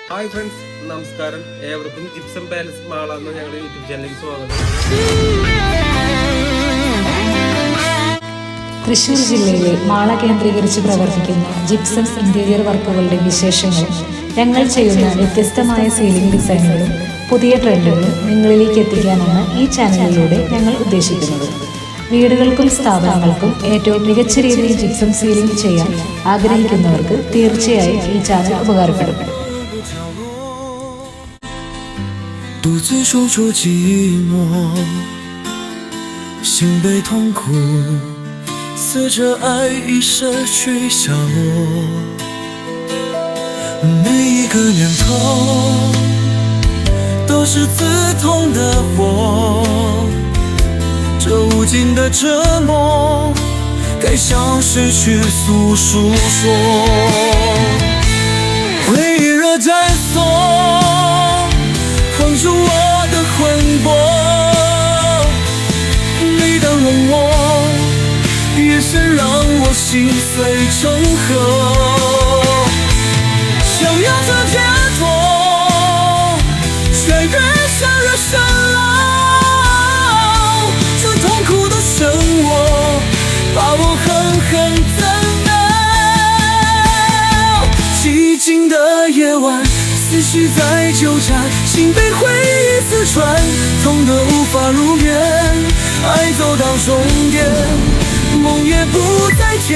Hi friends, നമസ്കാരം. ഏവർക്കും gypsum palace Mala എന്ന ഞങ്ങളുടെ യൂട്യൂബ് ചാനലിലേക്ക് സ്വാഗതം. തൃശൂർ ജില്ലയിലെ മാള കേന്ദ്രീകരിച്ച് പ്രവർത്തിക്കുന്ന ജിപ്സം ഇന്റീരിയർ വർക്കുകളുടെ വിശേഷങ്ങളും ഞങ്ങൾ ചെയ്യുന്ന വ്യത്യസ്തമായ സീലിംഗ് ഡിസൈനുകളും പുതിയ ട്രെൻഡുകളും നിങ്ങളിലേക്ക് എത്തിക്കാനാണ് ഈ ചാനലിലൂടെ ഞങ്ങൾ ഉദ്ദേശിക്കുന്നത്. വീടുകൾക്കും സ്ഥാപനങ്ങൾക്കും ഏറ്റവും മികച്ച രീതിയിൽ ജിപ്സം സീലിംഗ് ചെയ്യാൻ ആഗ്രഹിക്കുന്നവർക്ക് തീർച്ചയായും ഈ ചാനൽ ഉപകാരപ്പെടും. 独自守着寂寞，心被痛苦撕着爱已失去下落。每一个念头都是刺痛的火，这无尽的折磨该向谁去诉说？回忆若斩锁，绑住我的魂魄，每当冷漠，眼神让我心碎成河。想要这解脱，却越想越深了。这痛苦的生活，把我狠狠怎么？寂静的夜晚，思绪在纠缠，心被回忆撕穿，痛得无法入眠，爱走到终点，梦也不再甜。